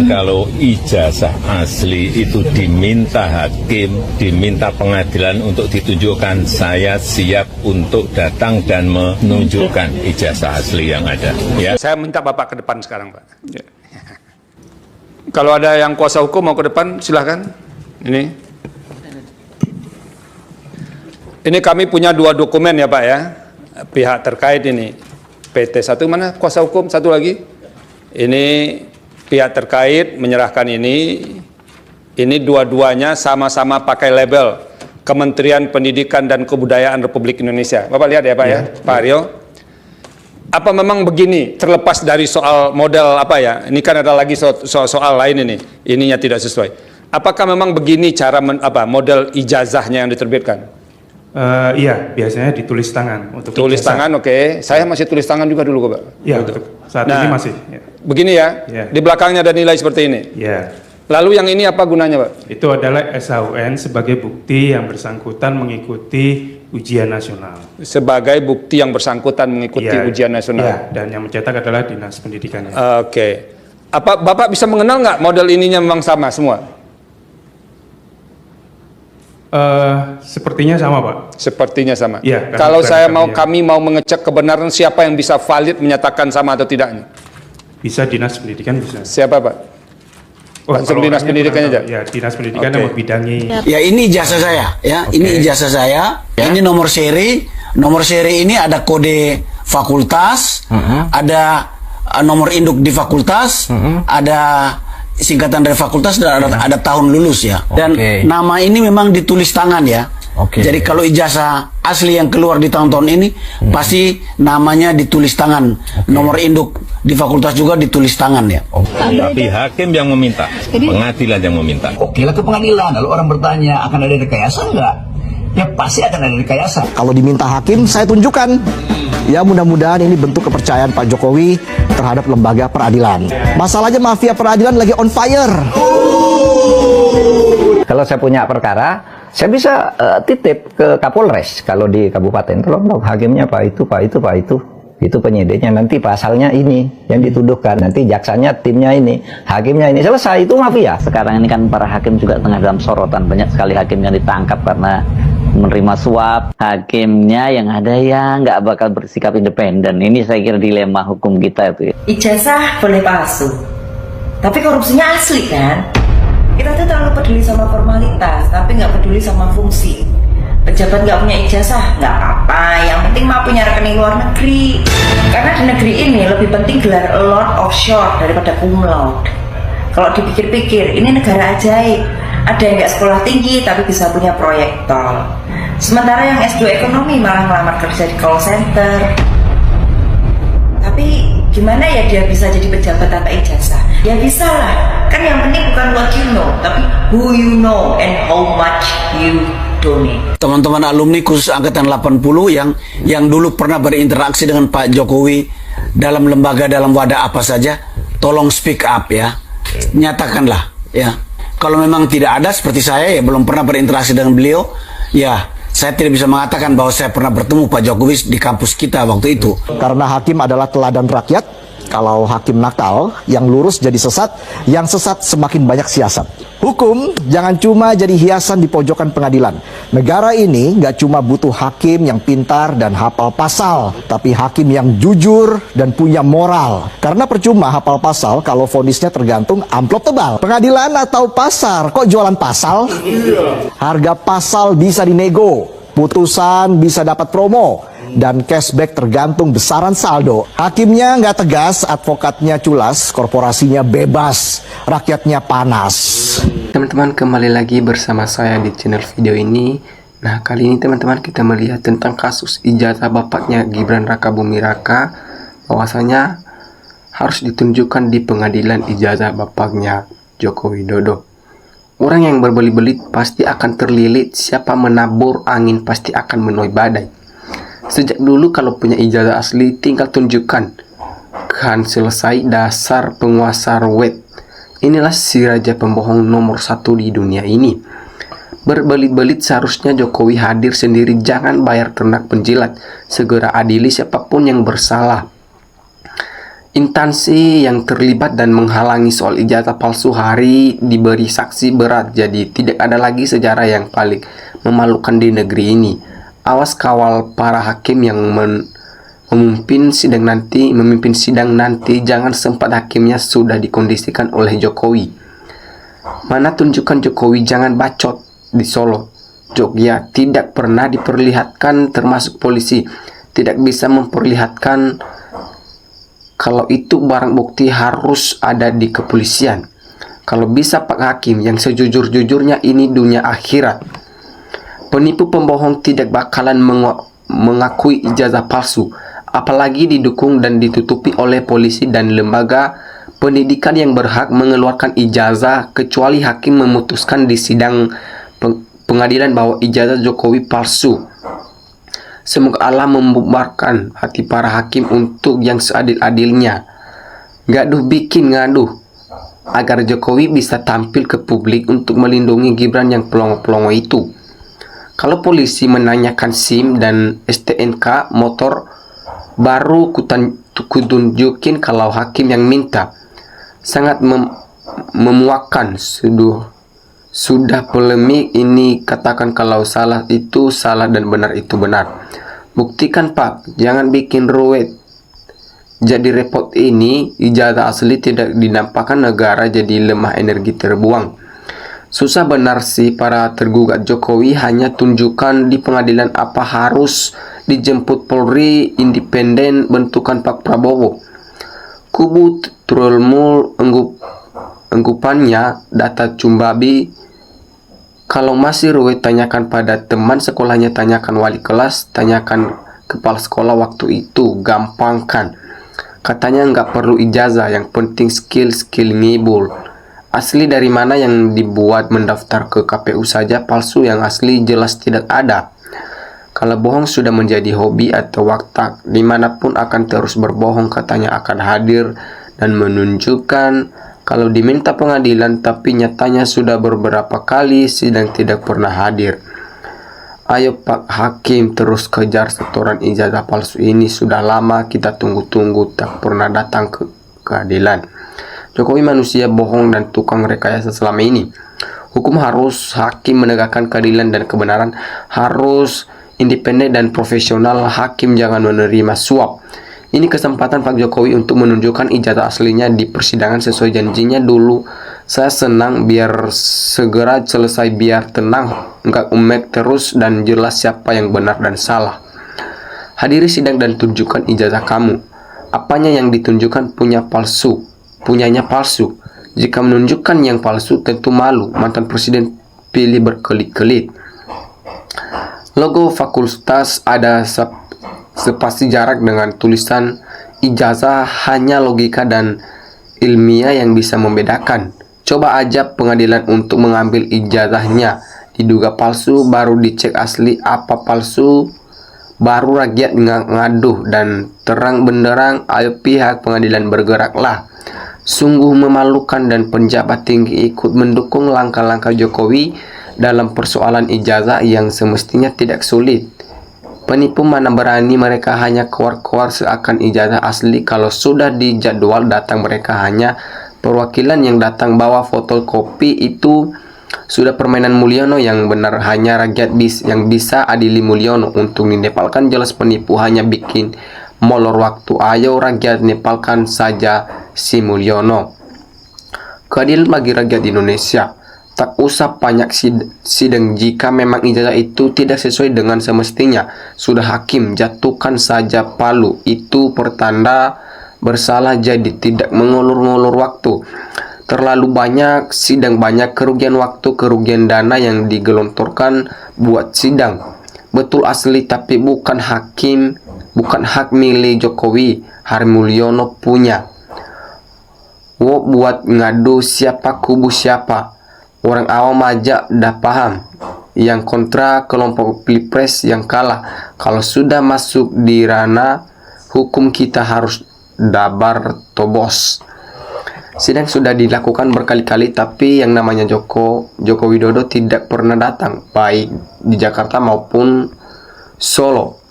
kalau ijazah asli itu diminta hakim, diminta pengadilan untuk ditunjukkan, saya siap untuk datang dan menunjukkan ijazah asli yang ada. Ya. Saya minta Bapak ke depan sekarang, Pak. Ya. Kalau ada yang kuasa hukum mau ke depan, silahkan. Ini kami punya 2 dokumen ya Pak ya, pihak terkait ini. PT satu mana kuasa hukum, satu lagi. Ini pihak terkait menyerahkan ini dua-duanya sama-sama pakai label Kementerian Pendidikan dan Kebudayaan Republik Indonesia. Bapak lihat ya Pak ya, Pak Aryo. Apa memang begini, terlepas dari soal model apa ya, ini kan ada lagi soal lain ininya tidak sesuai. Apakah memang begini cara model ijazahnya yang diterbitkan? Iya, biasanya ditulis tangan. Untuk tulis ijazah. Tangan, oke. Saya masih tulis tangan juga dulu, Pak. Iya, saat ini masih. Ya. Begini ya, di belakangnya ada nilai seperti ini. Iya. Lalu yang ini apa gunanya, Pak? Itu adalah SHUN sebagai bukti yang bersangkutan mengikuti ujian nasional. Sebagai bukti yang bersangkutan mengikuti ujian nasional. Iya, dan yang mencetak adalah Dinas Pendidikan. Oke. Apa Bapak bisa mengenal nggak model ininya memang sama semua? Sepertinya sama, Pak. Sepertinya sama. Ya, kalau kami mau mengecek kebenaran siapa yang bisa valid menyatakan sama atau tidaknya? Bisa Dinas Pendidikan bisa. Siapa Pak? Langsung Dinas Pendidikannya aja. Ya, Dinas Pendidikan yang membidangi. Ya ini ijazah saya, ya ini ijazah saya. Ya. Ini nomor seri. Nomor seri ini ada kode fakultas, ada nomor induk di fakultas, ada singkatan dari fakultas, dan ada tahun lulus ya. Dan nama ini memang ditulis tangan ya. Jadi kalau ijazah asli yang keluar di tahun-tahun ini pasti namanya ditulis tangan. Nomor induk di fakultas juga ditulis tangan ya. Tapi hakim yang meminta, pengadilan yang meminta. Oke lah ke pengadilan. Lalu orang bertanya akan ada rekayasa enggak? Ya pasti akan ada rekayasa. Kalau diminta hakim, saya tunjukkan. Ya mudah-mudahan ini bentuk kepercayaan Pak Jokowi terhadap lembaga peradilan. Masalahnya mafia peradilan lagi on fire. Kalau saya punya perkara, saya bisa titip ke Kapolres. Kalau di kabupaten, tolong dong hakimnya Pak itu. Itu penyidiknya, nanti pasalnya ini yang dituduhkan, nanti jaksanya timnya ini, hakimnya ini, selesai, itu mafia. Sekarang ini kan para hakim juga tengah dalam sorotan, banyak sekali hakim yang ditangkap karena menerima suap. Hakimnya yang ada ya nggak bakal bersikap independen. Ini saya kira dilema hukum kita itu. Ijazah boleh palsu, tapi korupsinya asli kan? Kita tuh terlalu peduli sama formalitas, tapi nggak peduli sama fungsi. Pejabat nggak punya ijazah, nggak apa-apa. Yang penting mau punya rekening luar negeri. Karena di negeri ini lebih penting gelar lord offshore daripada cum laude. Kalau dipikir-pikir, ini negara ajaib. Ada yang nggak sekolah tinggi tapi bisa punya proyek tol. Sementara yang S2 ekonomi malah melamar kerja di call center. Tapi gimana ya dia bisa jadi pejabat tanpa ijazah? Ya bisa lah. Kan yang penting bukan what you know, tapi who you know and how much you donate. Teman-teman alumni khusus angkatan 80 yang dulu pernah berinteraksi dengan Pak Jokowi dalam lembaga, dalam wadah apa saja, tolong speak up ya. Nyatakanlah ya. Kalau memang tidak ada seperti saya ya belum pernah berinteraksi dengan beliau, ya saya tidak bisa mengatakan bahwa saya pernah bertemu Pak Jokowi di kampus kita waktu itu. Karena hakim adalah teladan rakyat. Kalau hakim nakal, yang lurus jadi sesat, yang sesat semakin banyak siasat. Hukum jangan cuma jadi hiasan di pojokan pengadilan. Negara ini nggak cuma butuh hakim yang pintar dan hafal pasal, tapi hakim yang jujur dan punya moral. Karena percuma hafal pasal kalau vonisnya tergantung amplop tebal. Pengadilan atau pasar, kok jualan pasal? Harga pasal bisa dinego, putusan bisa dapat promo, dan cashback tergantung besaran saldo. Hakimnya nggak tegas, advokatnya culas, korporasinya bebas, rakyatnya panas. Teman-teman, kembali lagi bersama saya di channel video ini. Nah, kali ini teman-teman kita melihat tentang kasus ijazah bapaknya Gibran Rakabuming Raka, bahwasanya harus ditunjukkan di pengadilan ijazah bapaknya Joko Widodo. Orang yang berbelit-belit pasti akan terlilit, siapa menabur angin pasti akan menuai badai. Sejak dulu kalau punya ijazah asli tinggal tunjukkan. Kan selesai, dasar penguasa ruwet. Inilah si raja pembohong nomor 1 di dunia ini. Berbelit-belit seharusnya Jokowi hadir sendiri, jangan bayar ternak penjilat. Segera adili siapapun yang bersalah. instansi yang terlibat dan menghalangi soal ijazah palsu hari diberi sanksi berat. Jadi tidak ada lagi sejarah yang paling memalukan di negeri ini. Awas kawal para hakim yang memimpin sidang nanti, jangan sempat hakimnya sudah dikondisikan oleh Jokowi. Mana tunjukkan Jokowi jangan bacot di Solo, Jogja tidak pernah diperlihatkan, termasuk polisi tidak bisa memperlihatkan. Kalau itu barang bukti harus ada di kepolisian. Kalau bisa Pak Hakim yang sejujur-jujurnya, ini dunia akhirat. Penipu pembohong tidak bakalan mengakui ijazah palsu, apalagi didukung dan ditutupi oleh polisi dan lembaga pendidikan yang berhak mengeluarkan ijazah, kecuali hakim memutuskan di sidang pengadilan bahwa ijazah Jokowi palsu. Semoga Allah membubarkan hati para hakim untuk yang seadil-adilnya. Gaduh bikin ngaduh, agar Jokowi bisa tampil ke publik untuk melindungi Gibran yang pelongo-pelongo itu. Kalau polisi menanyakan SIM dan STNK motor, baru kutunjukin kalau hakim yang minta. Sangat memuakkan. Sudah polemik ini, katakan kalau salah itu salah dan benar itu benar. Buktikan Pak, jangan bikin ruwet. Jadi repot ini, ijazah asli tidak dinampakkan, negara jadi lemah, energi terbuang. Susah benar sih para tergugat Jokowi, hanya tunjukkan di pengadilan apa harus dijemput Polri independen bentukan Pak Prabowo. Kubu Trulmul enggupannya data Cumbabi. Kalau masih ruwet, tanyakan pada teman sekolahnya, tanyakan wali kelas, tanyakan kepala sekolah waktu itu, gampang kan. Katanya nggak perlu ijazah, yang penting skill ngibul. Asli dari mana yang dibuat mendaftar ke KPU saja palsu, yang asli jelas tidak ada. Kalau bohong sudah menjadi hobi atau watak, dimanapun akan terus berbohong, katanya akan hadir dan menunjukkan. Kalau diminta pengadilan tapi nyatanya sudah beberapa kali sidang tidak pernah hadir. Ayo Pak Hakim terus kejar setoran ijazah palsu ini, sudah lama kita tunggu-tunggu tak pernah datang ke keadilan. Jokowi manusia bohong dan tukang rekayasa selama ini. Hukum harus, hakim menegakkan keadilan dan kebenaran harus independen dan profesional. Hakim jangan menerima suap. Ini kesempatan Pak Jokowi untuk menunjukkan ijazah aslinya di persidangan sesuai janjinya dulu. Saya senang biar segera selesai, biar tenang, nggak umek terus dan jelas siapa yang benar dan salah. Hadiri sidang dan tunjukkan ijazah kamu. Apanya yang ditunjukkan punyanya palsu. Jika menunjukkan yang palsu tentu malu, mantan presiden pilih berkelit-kelit. Logo fakultas ada sepasi jarak dengan tulisan ijazah, hanya logika dan ilmiah yang bisa membedakan. Coba aja pengadilan untuk mengambil ijazahnya, diduga palsu, baru dicek asli apa palsu, baru rakyat ngaduh dan terang benderang. Ayo pihak pengadilan bergeraklah. Sungguh memalukan dan penjabat tinggi ikut mendukung langkah-langkah Jokowi dalam persoalan ijazah yang semestinya tidak sulit. Penipu mana berani, mereka hanya keluar-keluar seakan ijazah asli. Kalau sudah dijadwal datang, mereka hanya perwakilan yang datang bawa fotokopi. Itu sudah permainan Mulyono yang benar, hanya rakyat yang bisa adili Mulyono. Untuk dinepalkan jelas penipu, hanya bikin molor waktu. Ayo rakyat nepalkan saja si Mulyono. Keadilan bagi rakyat Indonesia. Tak usah banyak sidang jika memang ijazah itu tidak sesuai dengan semestinya. Sudah hakim, jatuhkan saja palu. Itu pertanda bersalah, jadi tidak mengulur-ngulur waktu. Terlalu banyak sidang, banyak kerugian waktu, kerugian dana yang digelontorkan buat sidang. Betul asli, tapi bukan hakim, bukan hak milik Jokowi. Hari Mulyono punya. Buat ngadu siapa kubu siapa. Orang awam aja dah paham. Yang kontra kelompok pilpres yang kalah. Kalau sudah masuk di ranah hukum, kita harus dabar tobos. Sidang sudah dilakukan berkali-kali, tapi yang namanya Joko Widodo tidak pernah datang, baik di Jakarta maupun Solo.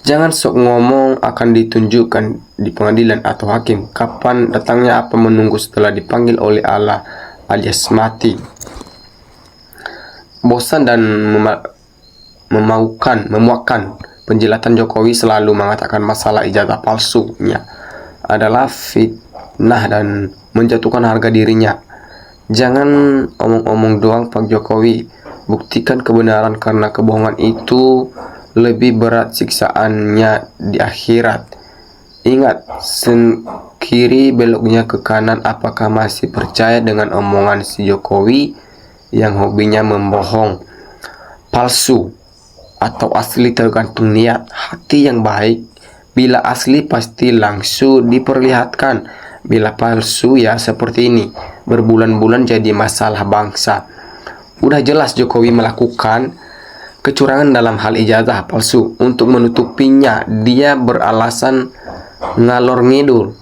Jangan sok ngomong akan ditunjukkan di pengadilan atau hakim. Kapan datangnya apa menunggu setelah dipanggil oleh Allah alias mati. Bosan dan memuakkan penjelasan Jokowi selalu mengatakan masalah ijazah palsunya adalah fitnah dan menjatuhkan harga dirinya. Jangan omong-omong doang Pak Jokowi, buktikan kebenaran karena kebohongan itu lebih berat siksaannya di akhirat. Ingat, kiri beloknya ke kanan. Apakah masih percaya dengan omongan si Jokowi yang hobinya membohong? Palsu atau asli tergantung niat hati yang baik. Bila asli pasti langsung diperlihatkan. Bila palsu ya seperti ini, berbulan-bulan jadi masalah bangsa. Udah jelas Jokowi melakukan kecurangan dalam hal ijazah palsu. Untuk menutupinya, dia beralasan ngalor ngidul.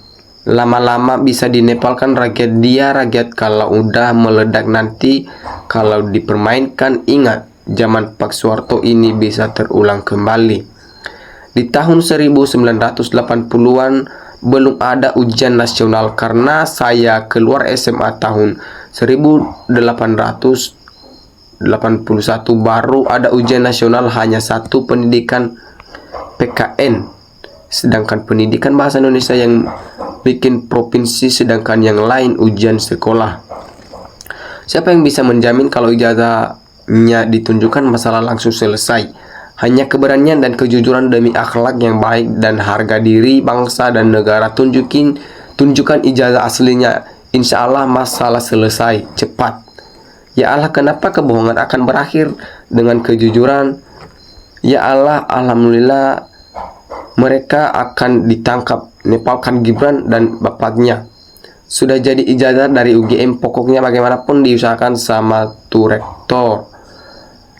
Lama-lama bisa dinepalkan rakyat dia. Rakyat kalau udah meledak nanti, kalau dipermainkan, ingat zaman Pak Soeharto ini bisa terulang kembali. Di tahun 1980-an belum ada ujian nasional karena saya keluar SMA tahun 1881 baru ada ujian nasional, hanya satu, pendidikan PKN. Sedangkan pendidikan bahasa Indonesia yang bikin provinsi, sedangkan yang lain ujian sekolah. Siapa yang bisa menjamin kalau ijazahnya ditunjukkan masalah langsung selesai? Hanya keberanian dan kejujuran demi akhlak yang baik dan harga diri bangsa dan negara. Tunjukkan ijazah aslinya. Insya Allah masalah selesai cepat. Ya Allah, kenapa kebohongan akan berakhir dengan kejujuran? Ya Allah, alhamdulillah mereka akan ditangkap. Nepalkan Gibran dan bapaknya. Sudah jadi ijazah dari UGM, pokoknya bagaimanapun diusahakan sama tuh rektor.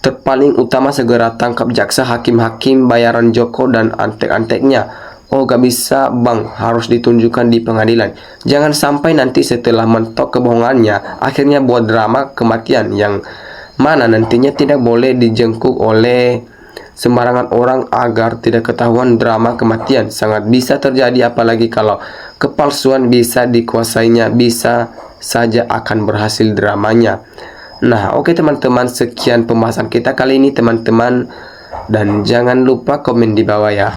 Terpaling utama segera tangkap jaksa, hakim-hakim, bayaran Joko dan antek-anteknya. Oh gak bisa bang, harus ditunjukkan di pengadilan. Jangan sampai nanti setelah mentok kebohongannya, akhirnya buat drama kematian yang mana nantinya tidak boleh dijengkuk oleh sembarangan orang agar tidak ketahuan drama kematian. Sangat bisa terjadi, apalagi kalau kepalsuan bisa dikuasainya, bisa saja akan berhasil dramanya. Nah, oke teman-teman, sekian pembahasan kita kali ini teman-teman, dan jangan lupa komen di bawah ya.